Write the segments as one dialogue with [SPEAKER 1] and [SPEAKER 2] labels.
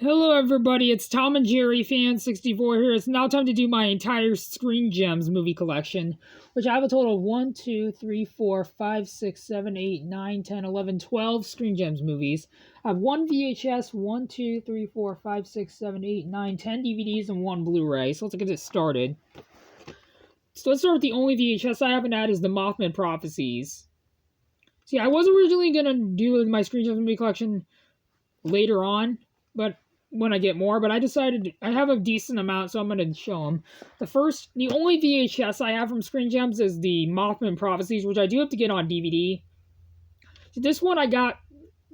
[SPEAKER 1] Hello everybody, it's Tom and Jerry Fan64 here. It's now time to do my entire Screen Gems movie collection, which I have a total of 1, 2, 3, 4, 5, 6, 7, 8, 9, 10, 11, 12 Screen Gems movies. I have one VHS, 1, 2, 3, 4, 5, 6, 7, 8, 9, 10 DVDs, and one Blu-ray. So let's get this started. So let's start with the only VHS I haven't had is the Mothman Prophecies. See, I was originally going to do my Screen Gems movie collection later on, but when I get more, but I decided I have a decent amount, so I'm going to show them. The only VHS I have from Screen Gems is the Mothman Prophecies, which I do have to get on DVD. So this one I got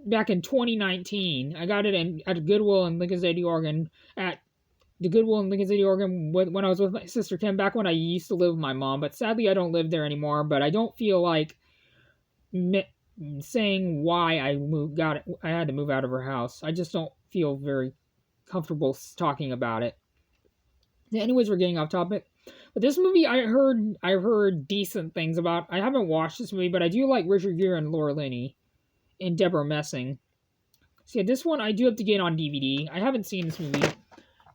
[SPEAKER 1] back in 2019. I got it at Goodwill in Lincoln City, Oregon, at the Goodwill in Lincoln City, Oregon, when I was with my sister Kim, back when I used to live with my mom, but sadly I don't live there anymore, but I don't feel like saying why I had to move out of her house. I just don't feel very comfortable talking about it. Anyways, we're getting off topic. But this movie, I've heard decent things about. I haven't watched this movie, but I do like Richard Gere and Laura Linney and Deborah Messing. So yeah, this one I do have to get on DVD. I haven't seen this movie.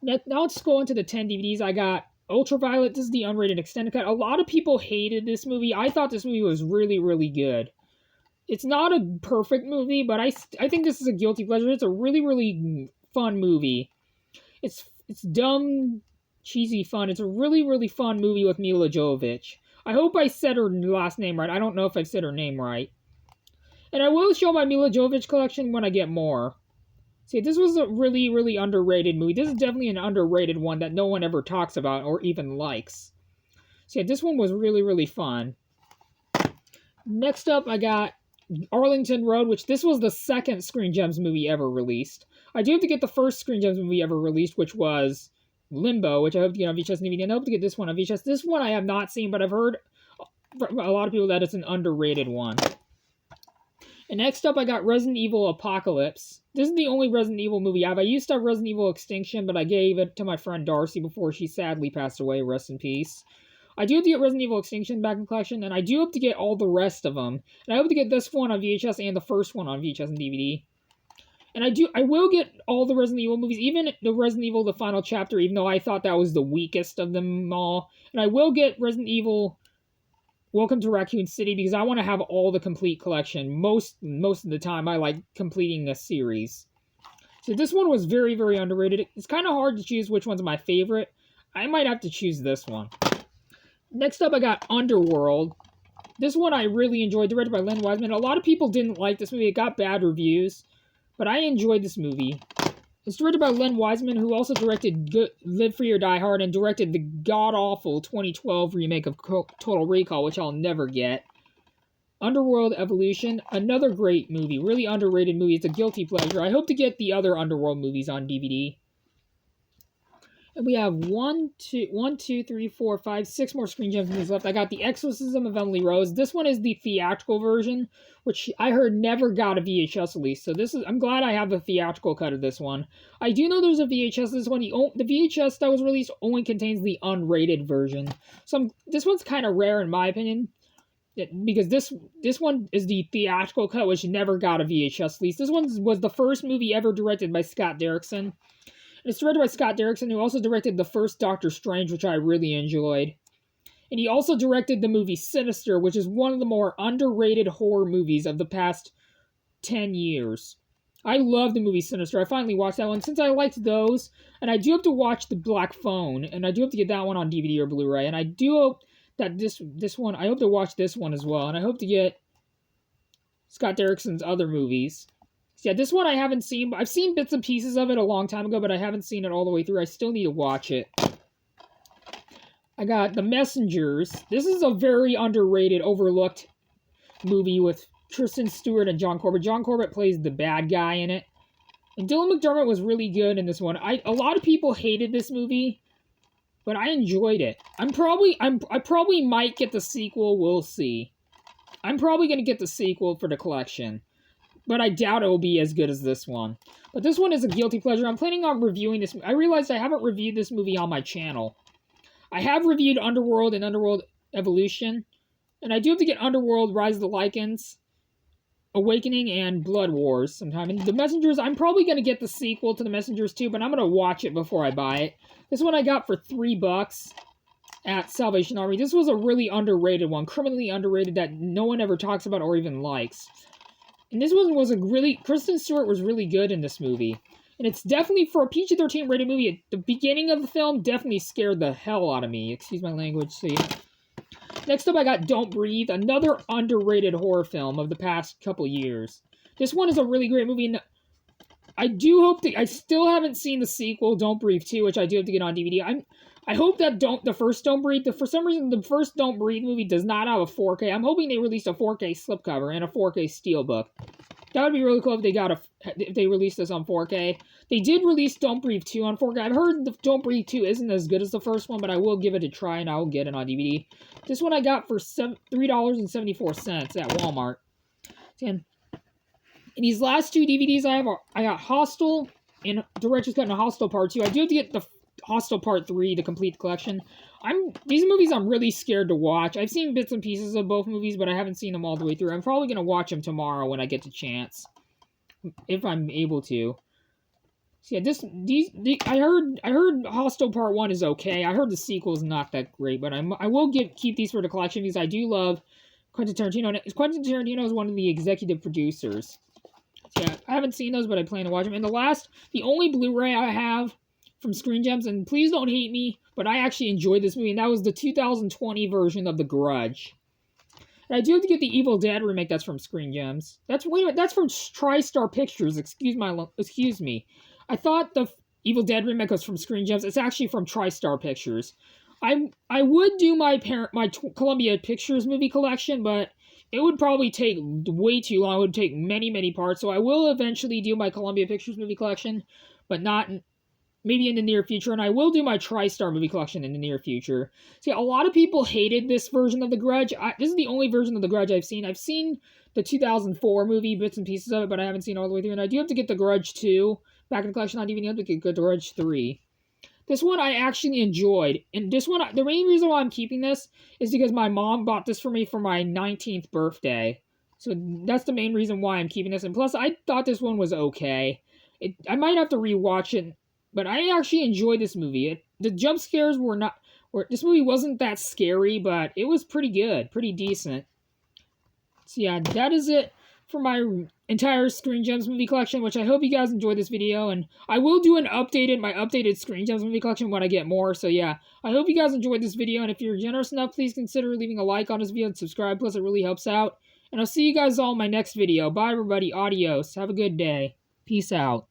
[SPEAKER 1] Now let's go into the 10 DVDs. I got Ultraviolet. This is the unrated extended cut. A lot of people hated this movie. I thought this movie was really, really good. It's not a perfect movie, but I think this is a guilty pleasure. It's a really, really fun movie. It's dumb, cheesy fun. It's a really, really fun movie with Milla Jovovich. I hope I said her last name right. I don't know if I've said her name right. And I will show my Milla Jovovich collection when I get more. See, this was a really, really underrated movie. This is definitely an underrated one that no one ever talks about or even likes. So yeah, this one was really, really fun. Next up, I got Arlington Road, which this was the second Screen Gems movie ever released. I do have to get the first Screen Gems movie ever released, which was Limbo, which I hope to get on VHS and DVD, and I hope to get this one on VHS. This one I have not seen, but I've heard from a lot of people that it's an underrated one. And next up, I got Resident Evil Apocalypse. This is the only Resident Evil movie I have. I used to have Resident Evil Extinction, but I gave it to my friend Darcy before she sadly passed away. Rest in peace. I do have to get Resident Evil Extinction back in collection, and I do have to get all the rest of them. And I hope to get this one on VHS and the first one on VHS and DVD. And I will get all the Resident Evil movies, even the Resident Evil The Final Chapter, even though I thought that was the weakest of them all. And I will get Resident Evil Welcome to Raccoon City because I want to have all the complete collection. Most of the time, I like completing a series. So this one was very, very underrated. It's kind of hard to choose which one's my favorite. I might have to choose this one. Next up, I got Underworld. This one I really enjoyed, directed by Len Wiseman. A lot of people didn't like this movie. It got bad reviews, but I enjoyed this movie. It's directed by Len Wiseman, who also directed Live Free or Die Hard and directed the god-awful 2012 remake of Total Recall, which I'll never get. Underworld Evolution, another great movie, really underrated movie. It's a guilty pleasure. I hope to get the other Underworld movies on DVD. And we have 6 more Screen Gems movies left. I got The Exorcism of Emily Rose. This one is the theatrical version, which I heard never got a VHS release. So I'm glad I have the theatrical cut of this one. I do know there's a VHS. This one, the VHS that was released only contains the unrated version. So this one's kind of rare in my opinion, because this one is the theatrical cut, which never got a VHS release. This one was the first movie ever directed by Scott Derrickson. It's directed by Scott Derrickson, who also directed the first Doctor Strange, which I really enjoyed. And he also directed the movie Sinister, which is one of the more underrated horror movies of the past 10 years. I love the movie Sinister. I finally watched that one since I liked those. And I do have to watch The Black Phone, and I do have to get that one on DVD or Blu-ray. And I do hope that this one, I hope to watch this one as well. And I hope to get Scott Derrickson's other movies. Yeah, this one I haven't seen. I've seen bits and pieces of it a long time ago, but I haven't seen it all the way through. I still need to watch it. I got The Messengers. This is a very underrated, overlooked movie with Kristen Stewart and John Corbett. John Corbett plays the bad guy in it. And Dylan McDermott was really good in this one. A lot of people hated this movie, but I enjoyed it. I probably might get the sequel. We'll see. I'm probably going to get the sequel for the collection, but I doubt it will be as good as this one. But this one is a guilty pleasure. I'm planning on reviewing this. I realized I haven't reviewed this movie on my channel. I have reviewed Underworld and Underworld Evolution, and I do have to get Underworld Rise of the Lycans. Awakening and Blood Wars sometime. And The Messengers, I'm probably going to get the sequel to The Messengers too, but I'm going to watch it before I buy it. This one I got for $3 at Salvation Army. This was a really underrated one, criminally underrated, that no one ever talks about or even likes. And this one was Kristen Stewart was really good in this movie. And it's definitely, for a PG-13 rated movie, the beginning of the film definitely scared the hell out of me. Excuse my language, see. Next up, I got Don't Breathe, another underrated horror film of the past couple years. This one is a really great movie, and I do hope that, I still haven't seen the sequel, Don't Breathe 2, which I do have to get on DVD. I hope that the first Don't Breathe, for some reason, the first Don't Breathe movie does not have a 4K. I'm hoping they released a 4K slipcover and a 4K steelbook. That would be really cool if they released this on 4K. They did release Don't Breathe 2 on 4K. I've heard the Don't Breathe 2 isn't as good as the first one, but I will give it a try and I'll get it on DVD. This one I got for $3.74 at Walmart. And these last two DVDs I got Hostel and Director's Cut and Hostel Part 2. I do have to get the Hostel Part 3 to complete the collection. These movies I'm really scared to watch. I've seen bits and pieces of both movies, but I haven't seen them all the way through. I'm probably going to watch them tomorrow when I get the chance, if I'm able to. So yeah, I heard Hostel Part 1 is okay. I heard the sequel is not that great, but I will keep these for the collection because I do love Quentin Tarantino. Quentin Tarantino is one of the executive producers. So yeah, I haven't seen those, but I plan to watch them. And the only Blu-ray I have from Screen Gems, and please don't hate me, but I actually enjoyed this movie, and that was the 2020 version of The Grudge. And I do have to get the Evil Dead remake that's from Screen Gems. That's from TriStar Pictures, excuse me. I thought the Evil Dead remake was from Screen Gems. It's actually from TriStar Pictures. I would do my Columbia Pictures movie collection, but it would probably take way too long. It would take many, many parts, so I will eventually do my Columbia Pictures movie collection, but not maybe in the near future, and I will do my TriStar movie collection in the near future. See, a lot of people hated this version of The Grudge. This is the only version of The Grudge I've seen. I've seen the 2004 movie, bits and pieces of it, but I haven't seen it all the way through, and I do have to get The Grudge 2 back in the collection on DVD. I have to get The Grudge 3. This one I actually enjoyed, and this one, the main reason why I'm keeping this is because my mom bought this for me for my 19th birthday. So that's the main reason why I'm keeping this, and plus I thought this one was okay. I might have to rewatch it, but I actually enjoyed this movie. The jump scares this movie wasn't that scary, but it was pretty good, pretty decent. So yeah, that is it for my entire Screen Gems movie collection, which I hope you guys enjoyed this video, and I will do my updated Screen Gems movie collection when I get more. So yeah, I hope you guys enjoyed this video, and if you're generous enough, please consider leaving a like on this video and subscribe, plus it really helps out. And I'll see you guys all in my next video. Bye everybody, adios, have a good day, peace out.